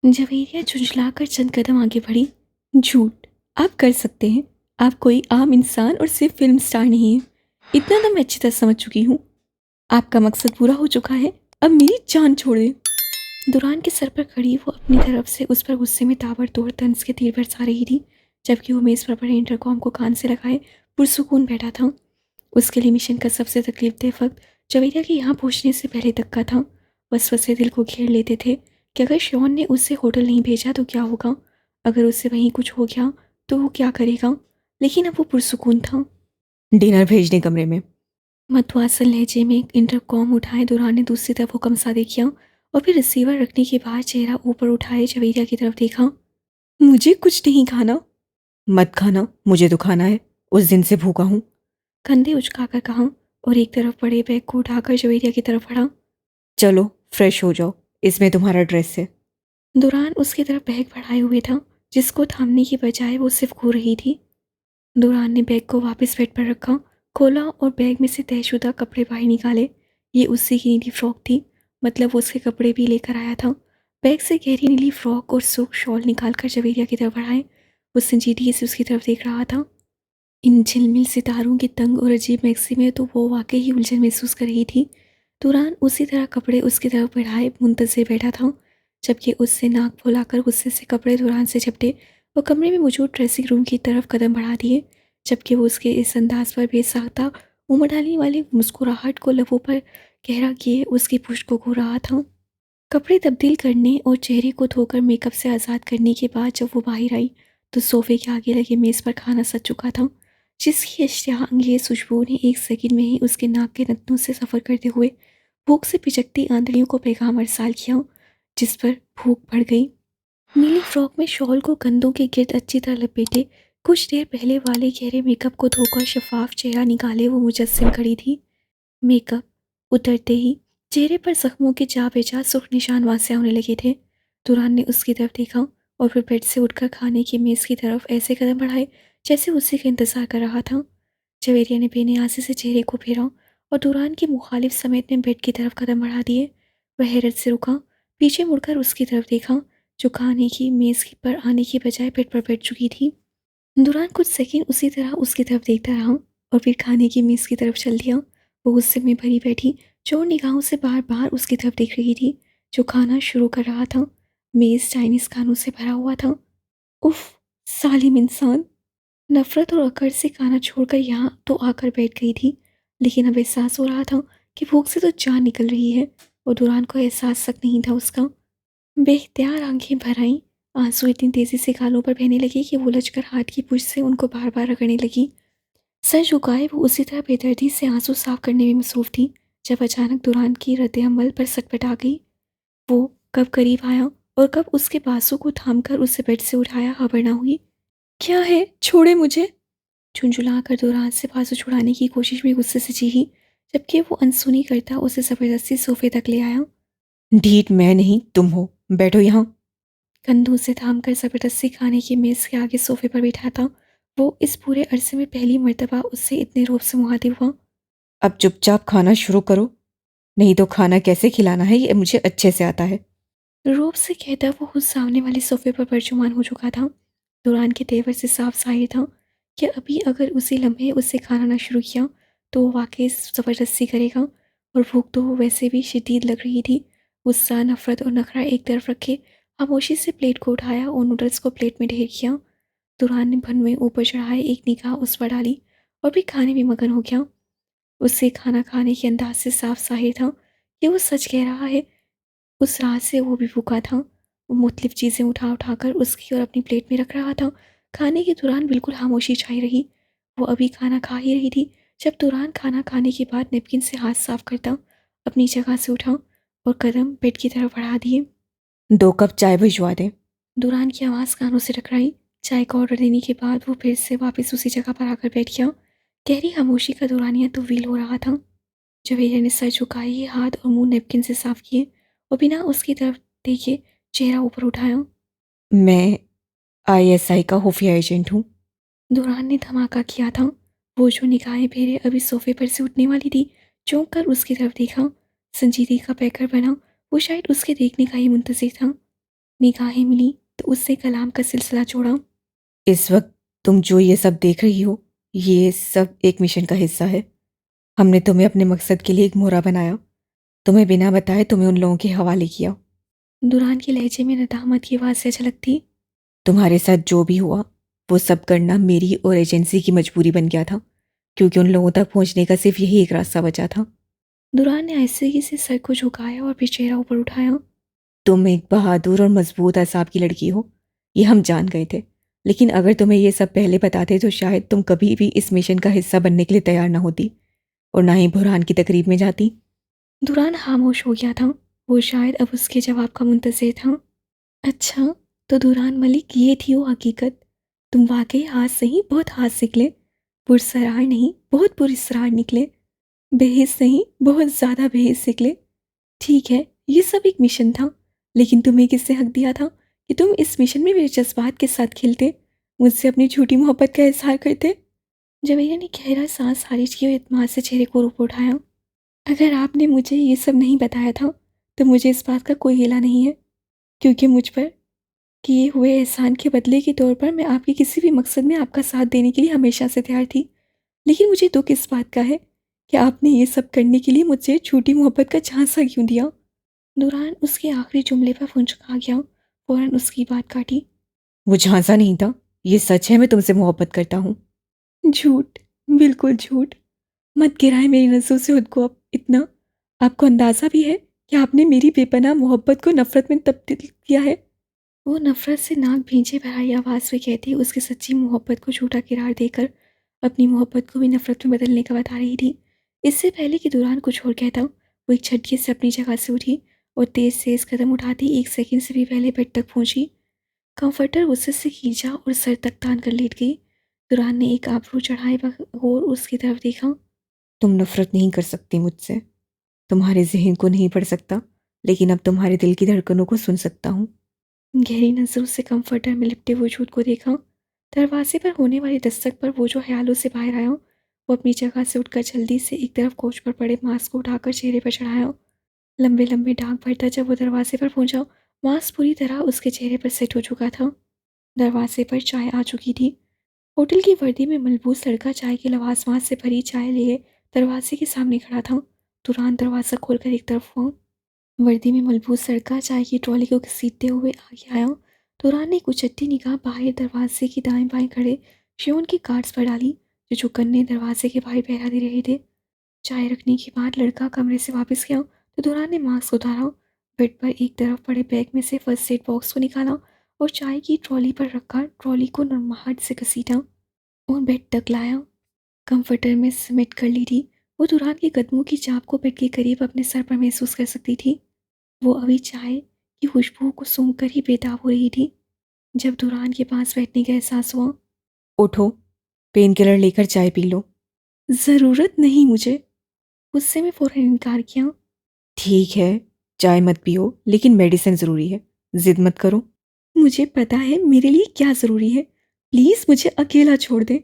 जवेरिया झुंझलाकर चंद कदम आगे बढ़ी। झूठ। आप कर सकते हैं। आप कोई आम इंसान और सिर्फ फिल्म स्टार नहीं हैं। इतना तो मैं अच्छी तरह समझ चुकी हूँ। आपका मकसद पूरा हो चुका है। अब मेरी जान छोड़ दें। दुरान के सर पर खड़ी वो अपनी तरफ से उस पर गुस्से में ताबड़तोड़ तंज के तीर बरसा रही थी, जबकि वो मेज़ पर पड़े इंटरकॉम को कान से लगाए पुरसुकून बैठा था। उसके लिए मिशन का सबसे तकलीफदेह वक्त जवेरिया के यहाँ पहुँचने से पहले तक का था। वसवसे दिल को घेर लेते थे कि अगर शॉन ने उसे होटल नहीं भेजा तो क्या होगा, अगर उससे वहीं कुछ हो गया तो वो क्या करेगा। लेकिन अब वो पुरसुकून था। डिनर भेजने कमरे में। मधुआसल लहजे में इंटरकॉम उठाए दुरान ने दूसरी तरफ हुक्म सादे किया और फिर रिसीवर रखने के बाद चेहरा ऊपर उठाए जवेरिया की तरफ देखा। मुझे कुछ नहीं खाना। मत खाना, मुझे तो खाना है। उस दिन से भूखा हूँ। कंधे उचकाकर कहा और एक तरफ पड़े बैग को उठाकर जवेरिया की तरफ बढ़ा। चलो फ्रेश हो जाओ, इसमें तुम्हारा ड्रेस है। दुरान उसकी तरफ बैग बढ़ाए हुए था, जिसको थामने की बजाय वो सिर्फ घूर रही थी। दुरान ने बैग को वापस बेड पर रखा, खोला और बैग में से तयशुदा कपड़े बाहर निकाले। ये उसी की नीली फ्रॉक थी, मतलब वो उसके कपड़े भी लेकर आया था। बैग से गहरी नीली फ्रॉक और सूख शॉल निकालकर जवेरिया की तरफ बढ़ाए। वो संजीदगी से उसकी तरफ देख रहा था। इन झिलमिल सितारों की तंग और अजीब मैक्सी में तो वो वाकई ही उलझन महसूस कर रही थी। तुरान उसी तरह कपड़े उसकी तरफ बढ़ाए मुंतज़िर बैठा था, जबकि उससे नाक फुलाकर गुस्से से कपड़े तुरान से झपटे और कमरे में मौजूद ड्रेसिंग रूम की तरफ कदम बढ़ा दिए, जबकि वो उसके इस अंदाज पर बेसाख्ता उमड़ डालने वाली मुस्कुराहट को लबों पर गहरा किए उसकी पुष्ट को घूर रहा था। कपड़े तब्दील करने और चेहरे को धोकर मेकअप से आज़ाद करने के बाद जब वो बाहर आई तो सोफे के आगे लगे मेज़ पर खाना सज चुका था, जिसकी अश्तहा अंगेज़ खुशबू ने एक सेकंड में ही उसके नाक के नथनों से सफ़र करते हुए भूख से पिचकती आंतड़ियों को पैगाम अरसाल किया, जिस पर भूख बढ़ गई। नीली फ्रॉक में शॉल को कंधों के गिर्द अच्छी तरह लपेटे कुछ देर पहले वाले गहरे मेकअप को धोकर शफाफ चेहरा निकाले वो मुजस्सिम खड़ी थी। मेकअप उतरते ही चेहरे पर जख्मों के जा बेजा सुर्ख निशान वासे होने लगे थे। दुरान ने उसकी तरफ देखा और फिर बेड से उठकर खाने की मेज़ की तरफ ऐसे कदम बढ़ाए जैसे उसी का इंतजार कर रहा था। जवेरिया ने बेनियाजी से चेहरे को फेरा और दुरान की मुखालिफ समेत ने बेड की तरफ कदम बढ़ा दिए। वह हैरत से रुका, पीछे मुड़कर उसकी तरफ देखा, जो खाने की मेज़ पर आने की बजाय बेड पर बैठ चुकी थी। दुरान कुछ सेकंड उसी तरह उसकी तरफ देखता रहा और फिर खाने की मेज़ की तरफ चल दिया। वो गुस्से में भरी बैठी चोर निगाहों से बार बार उसकी तरफ देख रही थी, जो खाना शुरू कर रहा था। मेज़ चाइनीज़ खानों से भरा हुआ था। उफ, सालिम इंसान। नफरत और अकड़ से खाना छोड़कर यहाँ तो आकर बैठ गई थी, लेकिन अब एहसास हो रहा था कि भूख से तो जान निकल रही है और दुरान को एहसास तक नहीं था उसका। बेख्तियार आंखें भर आईं, आंसू इतनी तेजी से गालों पर बहने लगे कि वो उलझकर हाथ की पुश से उनको बार बार रगड़ने लगी। सर झुकाए वो उसी तरह बेदर्दी से आंसू साफ करने में मसरूफ थी, जब अचानक दुरान की रद्द-ए-अमल पर सटपट आ गई। वो कब करीब आया और कब उसके बाजू को थामकर उसे बेड से उठाया खबर ना हुई। क्या है, छोड़े मुझे। झुंझुला कर दुरान से बाजू छुड़ाने की कोशिश में गुस्से से चीखी, जबकि वो अनसुनी करता उसे जबरदस्ती सोफे तक ले आया। ढीठ मैं नहीं, तुम हो। बैठो यहाँ। कंधों से थामकर जबरदस्ती खाने की मेज़ के आगे सोफे पर बैठा था। वो इस पूरे अरसे में पहली मर्तबा उससे इतने रौब से मुखातिब हुआ। अब चुपचाप खाना शुरू करो, नहीं तो खाना कैसे खिलाना है ये मुझे अच्छे से आता है। रौब से कहता वो खुद सामने वाले सोफे पर परचुमान हो चुका था। दुरान के तेवर से साफ जाहिर था कि अभी अगर उसी लम्हे उससे खाना ना शुरू किया तो वो वाकई ज़बरदस्ती करेगा, और भूख तो वैसे भी शदीद लग रही थी। गुस्सा, नफरत और नखरा एक तरफ रखे खामोशी से प्लेट को उठाया और नूडल्स को प्लेट में ढेर किया। दुरान ने भन में ऊपर चढ़ाए एक निगाह उस पर डाली और भी खाने में मगन हो गया। उससे खाना खाने के अंदाज से साफ जाहिर था कि वो सच कह रहा है। उस रात से वो भी भूखा था। वो मुख्तलिफ चीज़ें उठा उठाकर उसकी और अपनी प्लेट में रख रहा था। खाने के दौरान बिल्कुल खामोशी छाई रही। वो अभी खाना खा ही रही थी जब दुरान खाना खाने के बाद नैपकिन से हाथ साफ करता अपनी जगह से उठा और कदम बेड की तरफ बढ़ा दिए। 2 कप चाय भिजवा दें। दुरान की आवाज़ कानों से टकराई। चाय का ऑर्डर देने के बाद वो फिर से वापस उसी जगह पर आकर बैठ गया। गहरी खामोशी का दौरानिया तो वील हो रहा था। जवेरिया ने सर झुकाए, हाथ और मुंह नैपकिन से साफ किए और बिना उसकी तरफ देखे चेहरा ऊपर उठाया। मैं आईएसआई का खुफिया एजेंट हूँ। दुरान ने धमाका किया था। वो जो निगाहें फेरे अभी सोफे पर से उठने वाली थी, चौंक कर उसकी तरफ देखा। संजीदगी का पैकर बना, वो शायद उसके देखने का ही मुंतजिर था। निगाहें मिली तो उससे कलाम का सिलसिला जोड़ा। इस वक्त तुम जो ये सब देख रही हो, ये सब एक मिशन का हिस्सा है। हमने तुम्हें अपने मकसद के लिए एक मोहरा बनाया, तुम्हें बिना बताए तुम्हें उन लोगों के हवाले किया। दुरान के लहजे में नदामत की आवाज़ से झलक थी। तुम्हारे साथ जो भी हुआ वो सब करना मेरी और एजेंसी की मजबूरी बन गया था, क्योंकि उन लोगों तक पहुंचने का सिर्फ यही एक रास्ता बचा था। दुरान ने आहिस्ते से सर को झुकाया और फिर चेहरा ऊपर उठाया। तुम एक बहादुर और मजबूत असाब की लड़की हो, ये हम जान गए थे। लेकिन अगर तुम्हें ये सब पहले बताते तो शायद तुम कभी भी इस मिशन का हिस्सा बनने के लिए तैयार ना होती और ना ही बुरहान की तकरीब में जाती। दुरान खामोश हो गया था। वो शायद अब उसके जवाब का मुंतज़िर था। अच्छा, तो दुरान मलिक ये थी वो हकीकत। तुम वाकई हाथ से ही बहुत हाथ निकले। पुरसरार नहीं, बहुत पुरस्रार निकले। बेहिस नहीं, बहुत ज़्यादा बेहिस निकले। ठीक है, ये सब एक मिशन था, लेकिन तुम्हें किसने हक दिया था कि तुम इस मिशन में मेरे जज्बात के साथ खेलते, मुझसे अपनी झूठी मोहब्बत का इजहार करते? जवेरिया ने गहरा सांस खारिज की और इत्मीनान से चेहरे को ऊपर उठाया। अगर आपने मुझे ये सब नहीं बताया था, तो मुझे इस बात का कोई गिला नहीं है, क्योंकि मुझ पर किए हुए एहसान के बदले के तौर पर मैं आपके किसी भी मकसद में आपका साथ देने के लिए हमेशा से तैयार थी। लेकिन मुझे दुख इस बात का है कि आपने ये सब करने के लिए मुझसे झूठी मोहब्बत का झांसा क्यों दिया? दुरान उसके आखिरी जुमले पर फुंचका गया। फौरन उसकी बात काटी। वो झांसा नहीं था, ये सच है, मैं तुमसे मोहब्बत करता हूँ। झूठ, बिल्कुल झूठ। मत गिराए मेरी नज़रों से खुद को अब इतना। आपको अंदाज़ा भी है कि आपने मेरी बेपनाह मोहब्बत को नफ़रत में तब्दील किया है। वो नफ़रत से नाक भींचे भराई आवाज़ में कहती उसकी सच्ची मोहब्बत को झूठा किरार देकर अपनी मोहब्बत को भी नफ़रत में बदलने का बता रही थी। इससे पहले कि दुरान कुछ और कहता, वो एक झटके से अपनी जगह से उठी और तेज़ तेज़ कदम उठाती 1 सेकंड से भी पहले बेड तक पहुंची। कंफर्टर गुस्से से खींचा और सर तक तान कर लेट गई। दुरान ने एक आबरू चढ़ाए और उसकी तरफ देखा। तुम नफरत नहीं कर सकती मुझसे, तुम्हारे जहन को नहीं पढ़ सकता, लेकिन अब तुम्हारे दिल की धड़कनों को सुन सकता हूँ। गहरी नज़रों से कंफर्टर में लिपटे वजूद को देखा। दरवाजे पर होने वाली दस्तक पर वो जो ख्यालों से बाहर आया, वो अपनी जगह से उठकर जल्दी से एक तरफ कोच पर पड़े मास्क को उठाकर चेहरे पर चढ़ाया। लंबे लंबे डाक भरता जब वो दरवाजे पर पहुंचा, मास्क पूरी तरह उसके चेहरे पर सेट हो चुका था। दरवाजे पर चाय आ चुकी थी। होटल की वर्दी में मलबूस लड़का चाय के लवाजमात से भरी चाय लिए दरवाजे के सामने खड़ा था। तुरंत दरवाज़ा खोलकर एक तरफ हुआ। वर्दी में मलबूस लड़का चाय की ट्रॉली को घसीटते हुए आगे आया। तुरान ने कुचट्टी निगाह बाहर दरवाजे की दाएं बाएं खड़े शियोन की गार्ड्स पर डाली, जो चौकन्ने दरवाजे के बाहर पहरा दे रहे थे। चाय रखने के बाद लड़का कमरे से वापस गया तो तुरान ने मास्क उतारा, बेड पर एक तरफ पड़े बैग में से फर्स्ट एड बॉक्स को निकाला और चाय की ट्रॉली पर रखा ट्रॉली को नरमाहट से घसीटा और बेड तक लाया। कंफर्टर में समेट कर ली थी। वो तुरान के कदमों की चाप को बेड के करीब अपने सर पर महसूस कर सकती थी। वो अभी चाय की खुशबू को सूंघ कर ही बेताब हो रही थी जब दुरान के पास बैठने का एहसास हुआ। उठो, पेन किलर लेकर चाय पी लो। ज़रूरत नहीं मुझे, उससे मैं फ़ौरन इनकार किया। ठीक है, चाय मत पियो, लेकिन मेडिसिन ज़रूरी है, जिद मत करो। मुझे पता है मेरे लिए क्या ज़रूरी है, प्लीज़ मुझे अकेला छोड़ दे।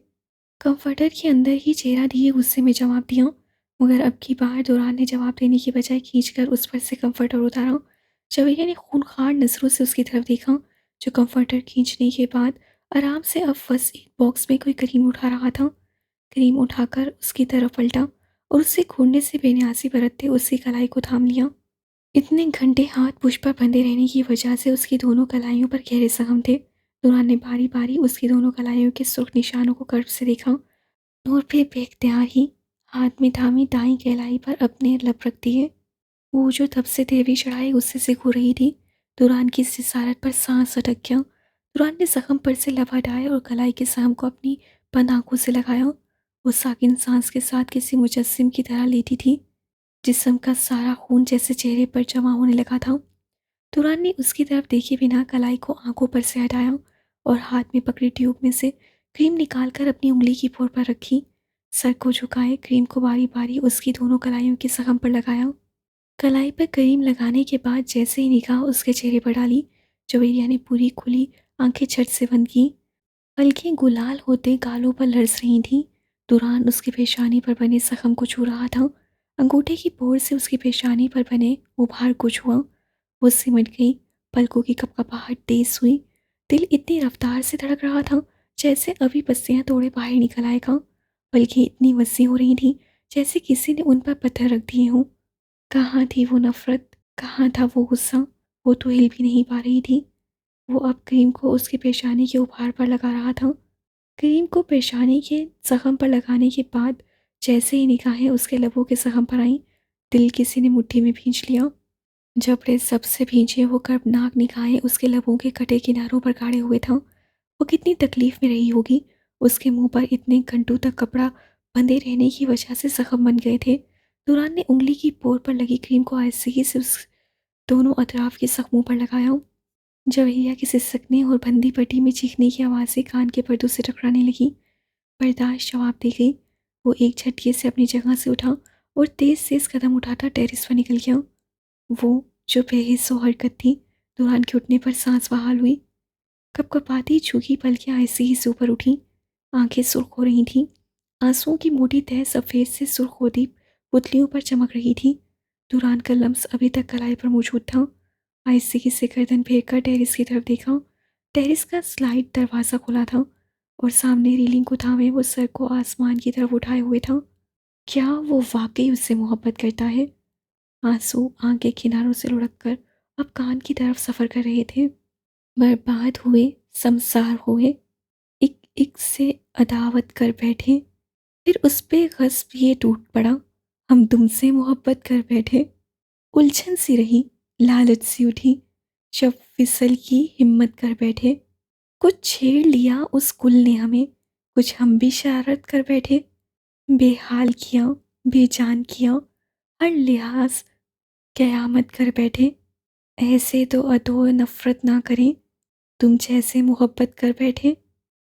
कंफर्टर के अंदर ही चेहरा दिए गुस्से में जवाब दिया, मगर अब की बार दुरान ने जवाब देने की बजाय खींचकर उस पर से कंफर्टर उतारा। जवेरिया ने खूनखार नज़रों से उसकी तरफ देखा, जो कंफर्टर खींचने के बाद आराम से अब फर्स्ट एड बॉक्स में कोई क्रीम उठा रहा था। क्रीम उठाकर उसकी तरफ पलटा और उससे घूरने से बेनियासी बरतते उसकी कलाई को थाम लिया। इतने घंटे हाथ पुश पर बंधे रहने की वजह से उसकी दोनों कलाइयों पर गहरे जख्म थे। दुरान ने बारी बारी उसकी दोनों कलाइयों के सुर्ख निशानों को कर्ब से देखा और फिर बेख्तियार ही हाथ में थामी दाई कलाई पर अपने लब रख दिए। वो जो तब से तेरवी चढ़ाई गुस्से से घूर रही थी। दुरान की इस जिसारत पर सांस अटक गया। दुरान ने जख्म पर से लब हटाए और कलाई के साम को अपनी बंद आंखों से लगाया। वो साकिन सांस के साथ किसी मुजस्सिम की तरह लेटी थी, जिस्म का सारा खून जैसे चेहरे पर जमा होने लगा था। दुरान ने उसकी तरफ देखे बिना कलाई को आंखों पर से हटाया और हाथ में पकड़ी ट्यूब में से क्रीम निकालकर अपनी उंगली की पोर पर रखी। सर को झुकाए क्रीम को बारी बारी उसकी दोनों कलाइयों के जख्म पर लगाया। कलाई पर क्रीम लगाने के बाद जैसे ही निगाह उसके चेहरे पर डाली, जवेरिया ने पूरी खुली आंखें झट से बंद की। पलकें गुलाल होते गालों पर लरस रही थीं। दुरान उसकी पेशानी पर बने जख्म को छू रहा था। अंगूठे की पोर से उसकी पेशानी पर बने उभार को छुआ। वो सिमट गई पलकों की कपकपाहट तेज हुई। दिल इतनी रफ्तार से धड़क रहा था जैसे अभी पस्सियां तोड़े बाहर निकल आएगा। पलकें इतनी वसी हो रही थी जैसे किसी ने उन पर पत्थर रख दिए हों। कहाँ थी वो नफरत, कहाँ था वो गुस्सा? वो तो हिल भी नहीं पा रही थी। वो अब क्रीम को उसके पेशानी के उपहार पर लगा रहा था। क्रीम को पेशानी के जख्म पर लगाने के बाद जैसे ही निगाहें उसके लबों के जख्म पर आईं, दिल किसी ने मुट्ठी में भींच लिया। जबड़े सबसे भींचे वो कर्बनाक निगाहें उसके लबों के कटे किनारों पर गाड़े हुए था। वो कितनी तकलीफ में रही होगी। उसके मुंह पर इतने घंटों तक कपड़ा बंधे रहने की वजह से जख्म बन गए थे। दुरान ने उंगली की पोर पर लगी क्रीम को आहिस्ते से उस दोनों अतराफ के जख्मों पर लगाया। जवेरिया की सिसकने और बंदी पट्टी में चीखने की आवाज़ें कान के पर्दों से टकराने लगी। बर्दाश्त जवाब दे गई। वो एक झटके से अपनी जगह से उठा और तेज तेज कदम उठाता टेरिस पर निकल गया। वो जो बेहिस्सो हरकत थी, दुरान के उठने पर सांस बहाल हुई। कपकपाती झुकी पलकें आहिस्ते ही से ऊपर उठी। आंखें सुर्ख हो रही थीं। आंसुओं की मोटी तह सफ़ेद से सुर्ख होती पुतलियों पर चमक रही थी। दुरान का लम्स अभी तक कलाई पर मौजूद था। आहिस्ते से गर्दन फेर कर टेरिस की तरफ देखा। टेरिस का स्लाइड दरवाज़ा खुला था और सामने रेलिंग को थामे वो सर को आसमान की तरफ उठाए हुए था। क्या वो वाकई उससे मोहब्बत करता है? आंसू आंख के किनारों से लुढ़क कर अब कान की तरफ सफ़र कर रहे थे। बर्बाद हुए, संसार हुए, एक एक से अदावत कर बैठे। फिर उस पे गस्ब ये टूट पड़ा, हम तुमसे मोहब्बत कर बैठे। उलझन सी रही, लालच सी उठी, जब फिसल की हिम्मत कर बैठे। कुछ छेड़ लिया उस गुल ने हमें, कुछ हम भी शरारत कर बैठे। बेहाल किया, बेजान किया, हर लिहाज कयामत कर बैठे। ऐसे तो अधो नफरत ना करें, तुम जैसे मोहब्बत कर बैठे।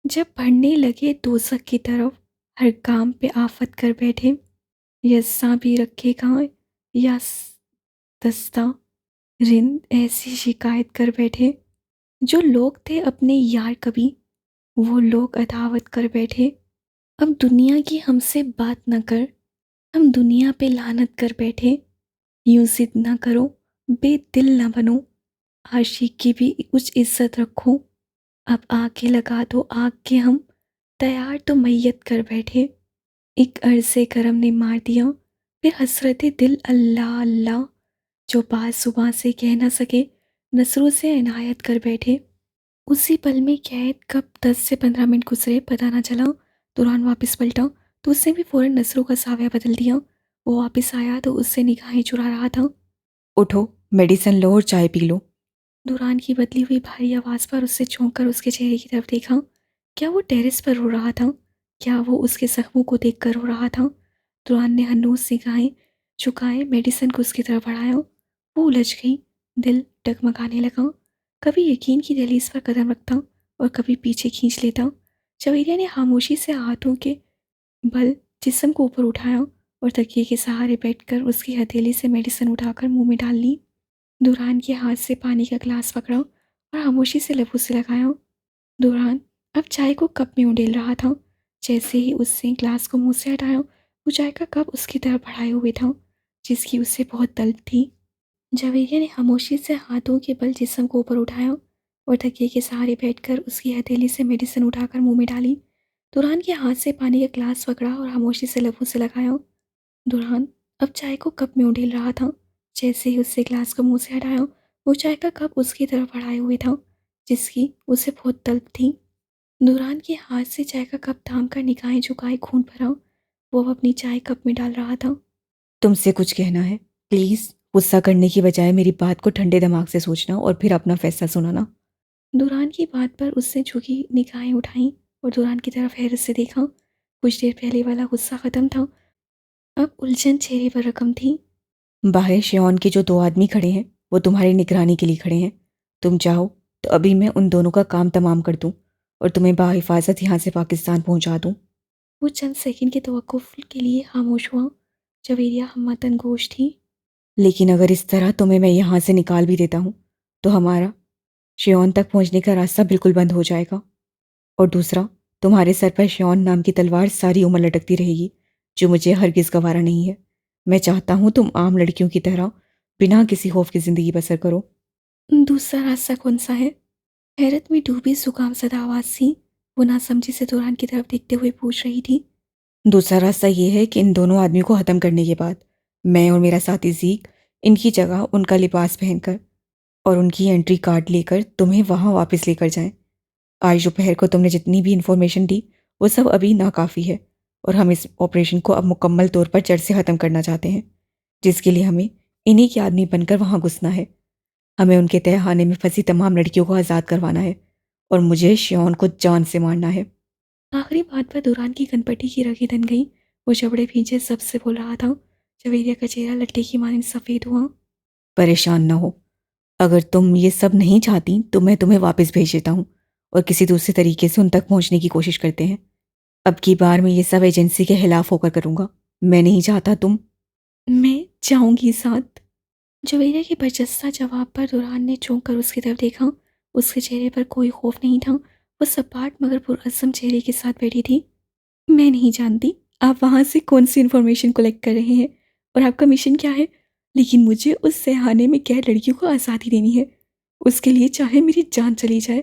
जब बढ़ने लगे दोज़ख की तरफ, हर काम पे आफत कर बैठे। यस्सा भी रखेगा या दस्ता, रिंद ऐसी शिकायत कर बैठे। जो लोग थे अपने यार कभी, वो लोग अदावत कर बैठे। अब दुनिया की हमसे बात न कर, हम दुनिया पे लानत कर बैठे। यूं जिद ना करो, बेदिल ना बनो, आशिक की भी कुछ इज्जत रखो। अब आके लगा दो आग के हम, तैयार तो मैयत कर बैठे। एक अरसे करम ने मार दिया, फिर हसरत दिल अल्लाह अल्लाह, जो बात जुबां से कह ना सके, नसरों से इनायत कर बैठे। उसी पल में कैद कब 10 से 15 मिनट गुजरे पता ना चला। दुरान वापस पलटा तो उसने भी फौरन नसरों का सावया बदल दिया। वो वापस आया तो उससे निगाहें चुरा रहा था। उठो, मेडिसिन लो और चाय पी लो। दुरान की बदली हुई भारी आवाज़ पर उससे चौंक कर उसके चेहरे की तरफ देखा। क्या वो टेरेस पर रो रहा था? क्या वो उसके जख्मों को देख कर रो रहा था? दुरान ने हन्नूस निगाहें झुकाए मेडिसिन को उसकी तरफ बढ़ाया। वो उलझ गई। दिल डगमगाने लगा। कभी यकीन की दहलीज पर कदम रखता और कभी पीछे खींच लेता। जवेरिया ने खामोशी से हाथों के बल जिस्म को ऊपर उठाया और तकिए के सहारे बैठकर उसकी हथेली से मेडिसिन उठाकर मुंह में डाल ली। दुरान के हाथ से पानी का ग्लास पकड़ा और खामोशी से लबों से लगाया। दुरान अब चाय को कप में उंडेल रहा था। जैसे ही उससे ग्लास को मुंह से हटाया, वो चाय का कप उसकी तरफ बढ़ाए हुए था, जिसकी उससे बहुत तलब थी। जवेरिया ने खामोशी से हाथों के बल जिस्म को ऊपर उठाया और तकिए के सहारे बैठकर उसकी हथेली से मेडिसिन उठाकर मुंह में डाली। दुरान के हाथ से पानी का ग्लास पकड़ा और खामोशी से लबों से लगाया। दुरान अब चाय को कप में उंडेल रहा था। जैसे ही उससे ग्लास को मुंह से हटाया, वो चाय का कप उसकी तरफ बढ़ाए हुए था, जिसकी उसे बहुत तलब थी। दुरान के हाथ से चाय का कप थाम कर निगाहें झुकाए खून भरा वो अब अपनी चाय कप में डाल रहा था। तुमसे कुछ कहना है, प्लीज। गुस्सा करने की बजाय मेरी बात को ठंडे दिमाग से सोचना और फिर अपना फैसला सुनाना। दुरान की बात पर उसने झुकी निगाहें उठाई और दुरान की तरफ हैरत से देखा। कुछ देर पहले वाला गुस्सा खत्म था, अब उलझन चेहरे पर रकम थी। बाहर श्योन के जो दो आदमी खड़े हैं, वो तुम्हारी निगरानी के लिए खड़े हैं। तुम चाहो तो अभी मैं उन दोनों का काम तमाम कर दूं और तुम्हें बाहिफाजत यहाँ से पाकिस्तान पहुँचा दूं। वो चंद सेकंड के तवक्कुफ के लिए खामोश हुआ। जवेरिया हमतन गोश थी। लेकिन अगर इस तरह तुम्हें मैं यहाँ से निकाल भी देता हूँ, तो हमारा श्योन तक पहुँचने का रास्ता बिल्कुल बंद हो जाएगा। और दूसरा, तुम्हारे सर पर श्योन नाम की तलवार सारी उम्र लटकती रहेगी, जो मुझे हरगिज़ गवारा नहीं है। मैं चाहता हूँ तुम आम लड़कियों की तरह बिना किसी खौफ की ज़िंदगी बसर करो। दूसरा रास्ता कौन सा है? हैरत में डूबी जुकाम सदा आवाज सी वो नासमझी से दुरान की तरफ देखते हुए पूछ रही थी। दूसरा रास्ता ये है कि इन दोनों आदमियों को ख़त्म करने के बाद मैं और मेरा साथी ज़ीक इनकी जगह उनका लिबास पहनकर और उनकी एंट्री कार्ड लेकर तुम्हें वहाँ वापस लेकर जाएं। आज दोपहर को तुमने जितनी भी इन्फॉर्मेशन दी वो सब अभी नाकाफ़ी है और हम इस ऑपरेशन को अब मुकम्मल तौर पर जड़ से ख़त्म करना चाहते हैं, जिसके लिए हमें इन्हीं के आदमी बनकर वहाँ घुसना है। हमें उनके तहखाने में फंसी तमाम लड़कियों को आज़ाद करवाना है और मुझे श्योन को जान से मारना है। आखिरी बात पर दुरान की कनपटी की रगें तन गई। वो जबड़े भींचे सबसे बोल रहा था। जवेरिया का चेहरा लट्टे की मानिंद सफ़ेद हुआ। परेशान ना हो, अगर तुम ये सब नहीं चाहती तो मैं तुम्हें वापस भेज देता हूँ और किसी दूसरे तरीके से उन तक पहुँचने की कोशिश करते हैं। अब की बार मैं ये सब एजेंसी के खिलाफ होकर करूँगा। मैं नहीं चाहता तुम। मैं जाऊंगी साथ। जवेरिया के बरजस्ता जवाब पर दुरान ने चौंक कर उसकी तरफ देखा। उसके चेहरे पर कोई खौफ नहीं था। वो सपाट मगर पुरअज़्म चेहरे के साथ बैठी थी। मैं नहीं जानती आप वहाँ से कौन सी इन्फॉर्मेशन कलेक्ट कर रहे हैं और आपका मिशन क्या है, लेकिन मुझे उस सहाने में कैद लड़कियों को आज़ादी देनी है। उसके लिए चाहे मेरी जान चली जाए।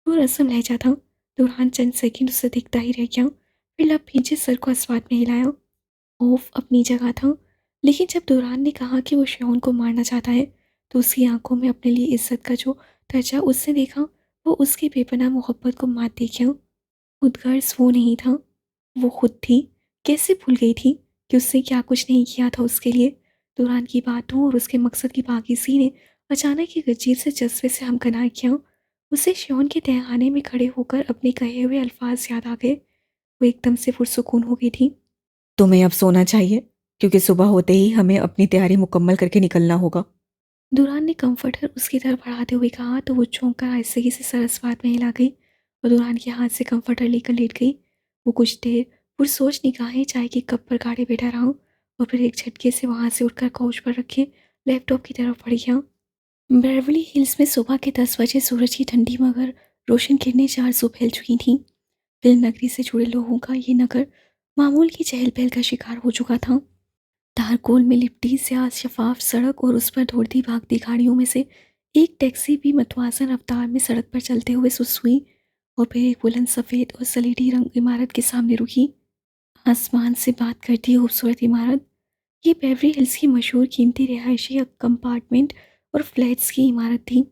वो रस्म लहजा था। दुरान चंद सेकंड उससे दिखता ही रह गया, फिर लब पीछे सर को अस्वाद में हिलाया। खौफ अपनी जगह था, लेकिन जब दुरान ने कहा कि वो श्योन को मारना चाहता है तो उसकी आंखों में अपने लिए इज्जत का जो दर्जा उसने देखा वो उसकी बेपनाह मोहब्बत को मात दे गया। खुदगर्ज वो नहीं था, वो खुद थी। कैसे भूल गई थी कि उसने क्या कुछ नहीं किया था उसके लिए। दुरान की बातों और उसके मकसद की पाकीज़ी ने अचानक एक अजीब से जज्बे से हमकना किया। उसे श्योन के तहखाने में खड़े होकर अपने कहे हुए अल्फाज याद आ गए। वो एकदम से पुरसुकून हो गई थी। तुम्हें अब सोना चाहिए क्योंकि सुबह होते ही हमें अपनी तैयारी मुकम्मल करके निकलना होगा। दुरान ने कंफर्टर उसकी तरफ बढ़ाते हुए कहा तो वो चौंक कर आहिस्तगी से सरसवाद में हिला गई और दुरान के हाथ से कंफर्टर लेकर लेट गई। वो कुछ देर पुरसोच निगाहें चाय के कप पर गाड़े बैठा रहा और फिर एक झटके से वहाँ से उठकर काउच पर रखे लैपटॉप की तरफ बढ़ गया। बेवरली हिल्स में सुबह के 10 बजे सूरज की ठंडी मगर रोशन किरणें चार सौ फैल चुकी थीं। फिल्म नगरी से जुड़े लोगों का ये नगर मामूल की चहल पहल का शिकार हो चुका था। तारकोल में लिपटी स्याह शफाफ सड़क और उस पर दौड़ती भागती गाड़ियों में से एक टैक्सी भी मतवाजन रफ्तार में सड़क पर चलते हुए सुस्त हुई और फिर एक बुलंद सफ़ेद और सलेटी रंग इमारत के सामने रुकी। आसमान से बात करती खूबसूरत इमारत। ये बेवरी हिल्स की मशहूर कीमती रिहायशी कंपार्टमेंट और फ्लैट्स की इमारत थी,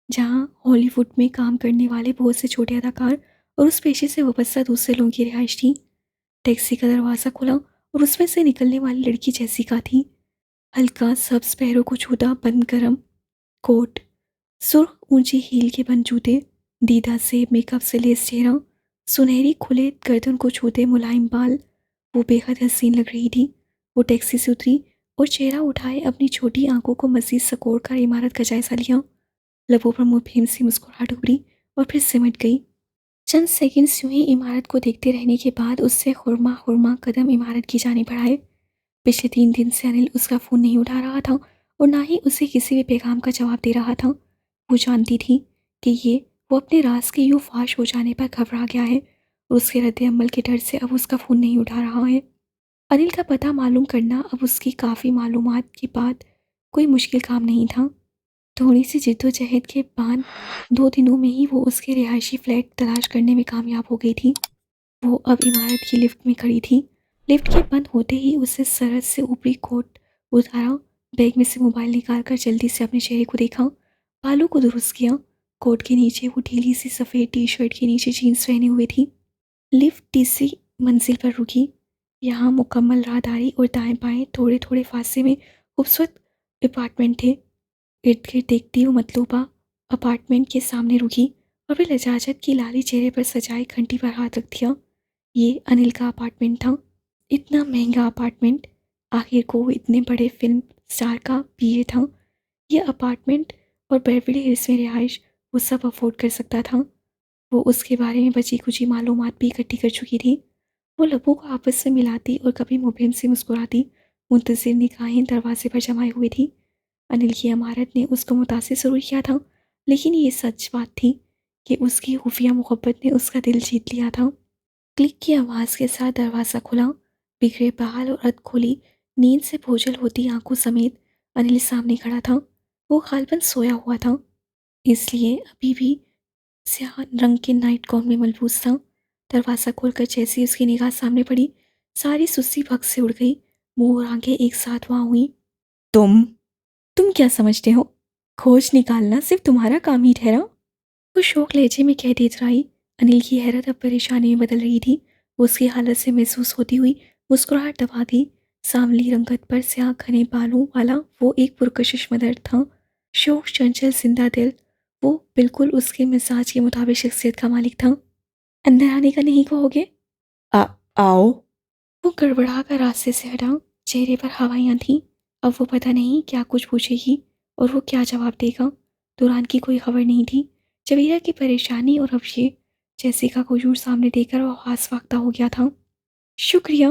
जहाँ हॉलीवुड में काम करने वाले बहुत से छोटे अदाकार और उस पेशे से वाबस्ता दूसरे लोगों की रिहाइश थी। टैक्सी का दरवाज़ा खुला और उसमें से निकलने वाली लड़की जेसिका थी। हल्का सब्ज पैरों को छूता बंद गरम कोट, सुर्ख ऊंची हील के बंद जूते, दीदा से मेकअप से लेस चेहरा, सुनहरी खुले गर्दन को छूते मुलायम बाल। वो बेहद हसीन लग रही थी। वो टैक्सी से उतरी और चेहरा उठाए अपनी छोटी आंखों को मजीद सकोड़ कर इमारत का जायजा लिया। लबों पर मुबहिम सी मुस्कुराहट उभरी और फिर सिमट गई। चंद सेकंड्स यूं ही इमारत को देखते रहने के बाद उससे खुरमा खुरमा कदम इमारत की जाने बढ़ाए। पिछले 3 दिन से अनिल उसका फ़ोन नहीं उठा रहा था और ना ही उसे किसी भी पैगाम का जवाब दे रहा था। वो जानती थी कि वो अपने राज के यूँ फाश हो जाने पर घबरा गया है और उसके रद्द-ए-अमल के डर से अब उसका फ़ोन नहीं उठा रहा है। अनिल का पता मालूम करना अब उसकी काफ़ी मालूमात के बाद कोई मुश्किल काम नहीं था। थोड़ी सी जिद्दोजहद के बाद 2 दिनों में ही वो उसके रिहायशी फ्लैट तलाश करने में कामयाब हो गई थी। वो अब इमारत की लिफ्ट में खड़ी थी। लिफ्ट के बंद होते ही उसे सरहद से ऊपरी कोट उतारा, बैग में से मोबाइल निकालकर जल्दी से अपने चेहरे को देखा, बालों को दुरुस्त किया। कोट के नीचे वो ढीली सी सफ़ेद टी शर्ट के नीचे जीन्स पहने हुए थी। लिफ्ट तीसरी मंजिल पर रुकी। यहाँ मुकम्मल राहदारी और दाएं बाएं थोड़े थोड़े फासले में खूबसूरत अपार्टमेंट थे। इर्द गिर्द देखती वो मतलूबा अपार्टमेंट के सामने रुकी और फिर लजाजत की लाली चेहरे पर सजाई घंटी पर हाथ रख दिया। ये अनिल का अपार्टमेंट था। इतना महंगा अपार्टमेंट। आखिर को वो इतने बड़े फिल्म स्टार का पीए था। ये अपार्टमेंट और बेवरली हिल्स में रिहाइश वो सब अफोर्ड कर सकता था। वो उसके बारे में बची कुची मालूमात भी इकट्ठी कर चुकी थी। वो लबों को आपस में मिलाती और कभी मुबहिम से मुस्कुराती, मुंतज़िर निगाहें दरवाजे पर जमाई हुई थी। अनिल की इमारत ने उसको मुतासिर ज़रूर किया था, लेकिन ये सच बात थी कि उसकी खुफिया मोहब्बत ने उसका दिल जीत लिया था। क्लिक की आवाज़ के साथ दरवाज़ा खुला। बिखरे बाल और अधखोली नींद से बोझल होती आंखों समेत अनिल सामने खड़ा था। वो गालबन सोया हुआ था, इसलिए अभी भी स्याह रंग के नाइट गाउन में मलबूस था। दरवाज़ा खोलकर जैसे ही उसकी निगाह सामने पड़ी, सारी सुस्ती भग से उड़ गई। मुंह और आंखें एक साथ वहाँ हुई। तुम तुम क्या समझते हो? खोज निकालना सिर्फ तुम्हारा काम ही ठहरा? वो शौक लहजे में कह देती रही। अनिल की हैरत अब परेशानी में बदल रही थी। वो उसकी हालत से महसूस होती हुई मुस्कुराहट दबा दी। सांवली रंगत पर स्याह घने बालों वाला वो एक पुरकशिश मर्द था। शौक चंचल जिंदा दिल। वो बिल्कुल उसके मिजाज के मुताबिक शख्सियत का मालिक था। अंदर आने का नहीं कहोगे? आ, आओ। वो गड़बड़ा कर रास्ते से हटा। चेहरे पर हवाइयाँ थीं। अब वो पता नहीं क्या कुछ पूछेगी और वो क्या जवाब देगा। दुरान की कोई खबर नहीं थी। जवेरा की परेशानी और अब ये जैसिका को यूं सामने देखकर वो हास वाक्ता हो गया था। शुक्रिया,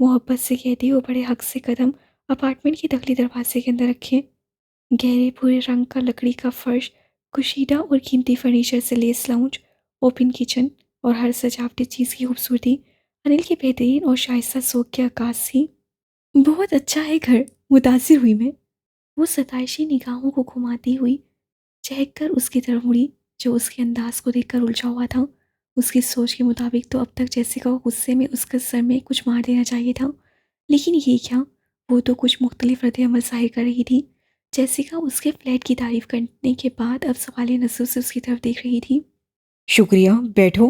मोहब्बत से कहती वो बड़े हक से कदम अपार्टमेंट की दखली दरवाजे के अंदर रखे। गहरे भूरे रंग का लकड़ी का फर्श, कुशीदा और कीमती फर्नीचर से लेस लाउंज, ओपन किचन और हर सजावटी चीज़ की खूबसूरती अनिल के बेहतरीन और शाइस्ता शौक के आकाश थी। बहुत अच्छा है घर, मुतासिर हुई मैं। वो सताइशी निगाहों को घुमाती हुई चहक कर उसकी तरफ मुड़ी, जो उसके अंदाज को देखकर उलझा हुआ था। उसकी सोच के मुताबिक तो अब तक जैसिका को गुस्से में उसके सर में कुछ मार देना चाहिए था, लेकिन ये क्या? वो तो कुछ मुख्तलिफ रद्द-ए-अमल ज़ाहिर कर रही थी। जैसिका उसके फ्लैट की तारीफ करने के बाद अब सवालिया नज़रों से उसकी तरफ देख रही थी। शुक्रिया, बैठो।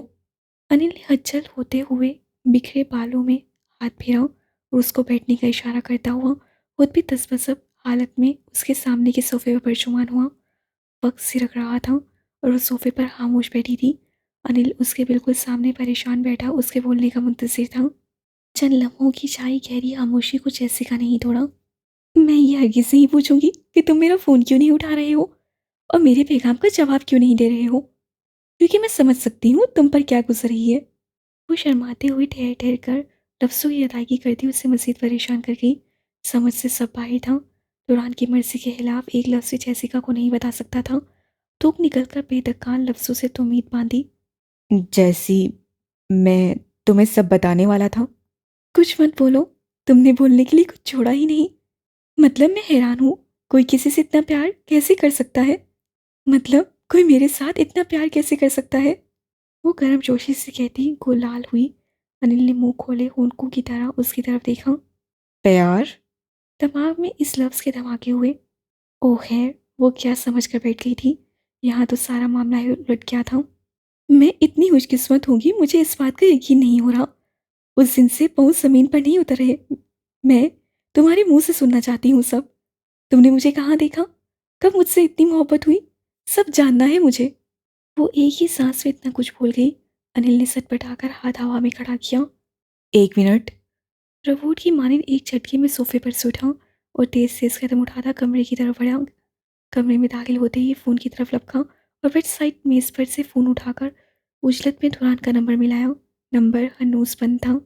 अनिल ने हलचल होते हुए बिखरे बालों में हाथ फेरा और उसको बैठने का इशारा करता हुआ खुद भी तसबसब हालत में उसके सामने के सोफे पर परचुमान हुआ। वक्त सिरक रहा था और वो सोफे पर खामोश बैठी थी। अनिल उसके बिल्कुल सामने परेशान बैठा उसके बोलने का मुंतजिर था। चंद लम्हों की छाई गहरी खामोशी को जैसिका नहीं तोड़ा। मैं ये हरगिज़ नहीं पूछूंगी कि तुम मेरा फ़ोन क्यों नहीं उठा रहे हो और मेरे पैगाम का जवाब क्यों नहीं दे रहे हो, क्योंकि मैं समझ सकती हूँ तुम पर क्या गुजर रही है। वो शर्माते हुए ठहर ठहर कर लफ्ज़ों की अदायगी करती उसे मज़ीद परेशान कर गई। समझ से सब बाहर था। दुरान की मर्ज़ी के खिलाफ एक लफ्ज़ भी जैसिका को नहीं बता सकता था। थूक निकलकर बेदकान लफ्ज़ों से तो उम्मीद बांधी। जैसी मैं तुम्हें सब बताने वाला था। कुछ मत बोलो, तुमने बोलने के लिए कुछ छोड़ा ही नहीं। मतलब मैं हैरान हूँ, कोई किसी से इतना प्यार कैसे कर सकता है? मतलब कोई मेरे साथ इतना प्यार कैसे कर सकता है? वो गर्मजोशी से कहती गोल-लाल हुई। अनिल ने मुँह खोले होंठों की तरह उसकी तरफ देखा। प्यार? दिमाग में इस लफ्ज़ के धमाके हुए। ओह खैर, वो क्या समझ कर बैठ गई थी। यहाँ तो सारा मामला ही उलट गया था। मैं इतनी खुशकिस्मत हूँ कि मुझे इस बात का यकीन नहीं हो रहा। उस दिन से पाँव ज़मीन पर नहीं उतर रहे। मैं तुम्हारे मुँह से सुनना चाहती हूँ सब। तुमने मुझे कहाँ देखा? कब मुझसे इतनी मोहब्बत हुई? सब जानना है मुझे। वो एक ही सांस में इतना कुछ भूल गई। अनिल ने सटपटाकर हाथ हवा में खड़ा किया। 1 मिनट। रवूट की मानिंद एक झटके में सोफे पर से उठा और तेज तेज कदम उठाता कमरे की तरफ बढ़ा। कमरे में दाखिल होते ही फ़ोन की तरफ लपका और बेड साइड मेज़ पर से फ़ोन उठाकर उजलत में दुरान का नंबर मिलाया। नंबर हनूस बंद था।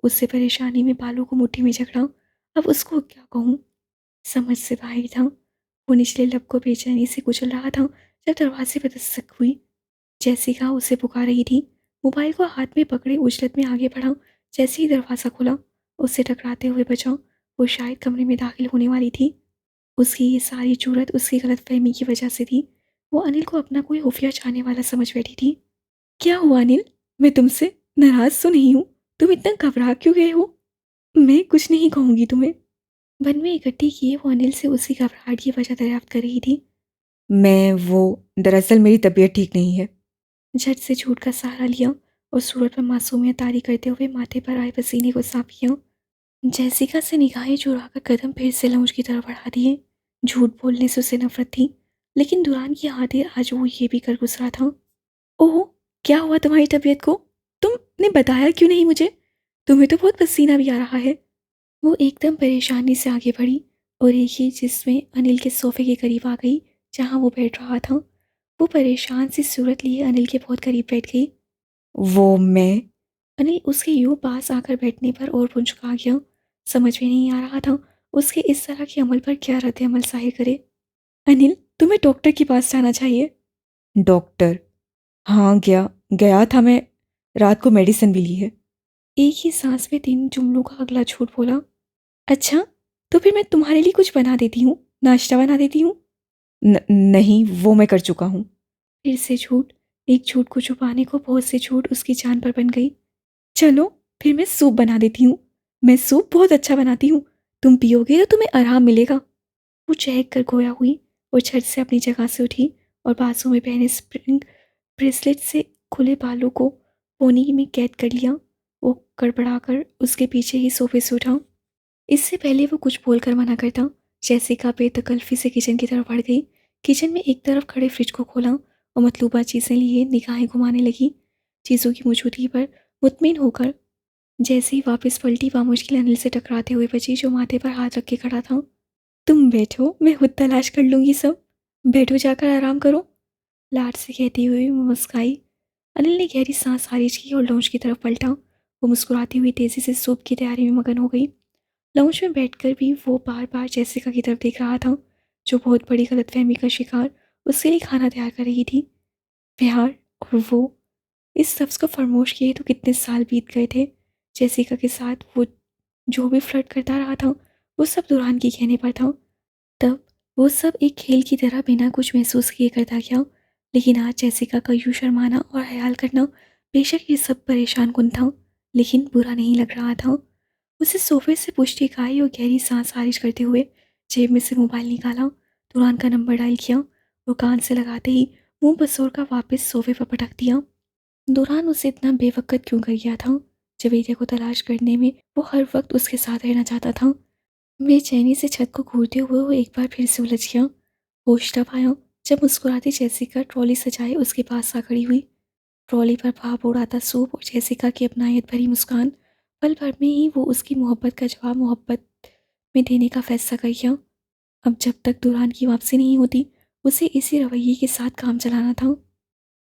उससे परेशानी में बालों को मुट्ठी में जकड़ा। अब उसको क्या कहूँ? समझ से बाहर था। वो निचले लब को बेचैनी से कुचल रहा था जब दरवाजे पर दस्तक हुई। जैसिका उसे पुकार रही थी। मोबाइल को हाथ में पकड़े उजलत में आगे बढ़ा। जैसे ही दरवाज़ा खुला, उससे टकराते हुए बचा। वो शायद कमरे में दाखिल होने वाली थी। उसकी ये सारी जरूरत उसकी गलतफहमी की वजह से थी। वो अनिल को अपना कोई खुफिया चाहने वाला समझ बैठी थी। क्या हुआ अनिल? मैं तुमसे नाराज़ तो नहीं हूँ। तुम इतना घबरा क्यों गए हो? मैं कुछ नहीं कहूँगी तुम्हें। मन में इकट्ठी किए वो अनिल से उसी घबराहट की वजह दरियाफ्त कर रही थी। दरअसल मेरी तबीयत ठीक नहीं है। झट से झूठ का सहारा लिया और सूरत पर मासूमियत तारी करते हुए माथे पर आए पसीने को साफ किया। जैसिका से निगाहें चुराकर कदम फिर से लॉन्च की तरफ बढ़ा दिए। झूठ बोलने से उसे नफरत थी, लेकिन दुरान की आदत आज वो ये भी कर गुजरा था। ओह, क्या हुआ तुम्हारी तबीयत को? तुमने बताया क्यों नहीं मुझे? तुम्हें तो बहुत पसीना भी आ रहा है। वो एकदम परेशानी से आगे बढ़ी और एक ही जिसमें अनिल के सोफे के करीब आ गई, जहां वो बैठ रहा था। वो परेशान सी सूरत लिए अनिल के बहुत करीब बैठ गई। वो मैं अनिल उसके यूं पास आकर बैठने पर और पुंचका गया। समझ में नहीं आ रहा था उसके इस तरह के अमल पर क्या रद्द अमल जाहिर करे। अनिल, तुम्हें डॉक्टर के पास जाना चाहिए। डॉक्टर? हाँ, गया गया था मैं। रात को मेडिसिन भी ली है। एक ही सांस में तीन जुमलों का अगला झूठ बोला। अच्छा, तो फिर मैं तुम्हारे लिए कुछ बना देती हूँ, नाश्ता बना देती हूँ। नहीं, वो मैं कर चुका हूँ। फिर से झूठ। एक झूठ को छुपाने को बहुत से झूठ उसकी जान पर बन गई। चलो, फिर मैं सूप बना देती हूँ। मैं सूप बहुत अच्छा बनाती हूँ। तुम पियोगे तो तुम्हें आराम मिलेगा। वो चहक कर गोया हुई और झट से अपनी जगह से उठी और बाजू में पहने स्प्रिंग ब्रेसलेट से खुले बालों को पोनी में कैद कर लिया। वो गड़बड़ाकर उसके पीछे ही सोफे से उठा। इससे पहले वो कुछ बोलकर मना करता, जैसिका बेतकल्फी से किचन की तरफ बढ़ गई। किचन में एक तरफ खड़े फ्रिज को खोला और मतलूबा चीज़ें लिए निगाहें घुमाने लगी। चीज़ों की मौजूदगी पर मुतमिन होकर जैसे ही वापस पलटी, वह मुश्किल अनिल से टकराते हुए बची, जो माथे पर हाथ रख के खड़ा था। तुम बैठो, मैं खुद तलाश कर लूंगी सब। बैठो, जाकर आराम करो, लाड से कहती हुई वो मुस्काई। अनिल ने गहरी सांस खारिज की और लॉन्च की तरफ पलटा। वो मुस्कुराती हुई तेजी से सूप की तैयारी में मगन हो गई। लाउंज में बैठकर भी वो बार बार जैसिका की तरफ देख रहा था, जो बहुत बड़ी गलतफहमी का शिकार उसके लिए खाना तैयार कर रही थी। प्यार और वो, इस लफ्ज़ को फरमोश किए तो कितने साल बीत गए थे। जैसिका के साथ वो जो भी फ्लर्ट करता रहा था, वो सब दुरान के कहने पर था। तब वो सब एक खेल की तरह बिना कुछ महसूस किए करता गया। लेकिन आज जैसिका का यूं शर्माना और ख्याल करना, बेशक ये सब परेशान कुन था, लेकिन बुरा नहीं लग रहा था। उसे सोफे से पुष्टि खाई और गहरी सांस खारिज करते हुए जेब में से मोबाइल निकाला, दुरान का नंबर डायल किया और कान से लगाते ही मुंह बसोर का वापस सोफे पर पटक दिया। दुरान उसे इतना बेवकत क्यों कर गया था? जवेरिया को तलाश करने में वो हर वक्त उसके साथ रहना चाहता था। बेचैनी से छत को घूरते हुए वो एक बार फिर से उलझ गया। होश तब आया जब मुस्कुराती जैसिका ट्रॉली सजाए उसके पास आ खड़ी हुई। ट्रॉली पर भाप उड़ाता सूप और जैसिका की अपनायत भरी मुस्कान। पल भर में ही वो उसकी मोहब्बत का जवाब मोहब्बत में देने का फैसला कर गया। अब जब तक दुरान की वापसी नहीं होती, उसे इसी रवैये के साथ काम चलाना था।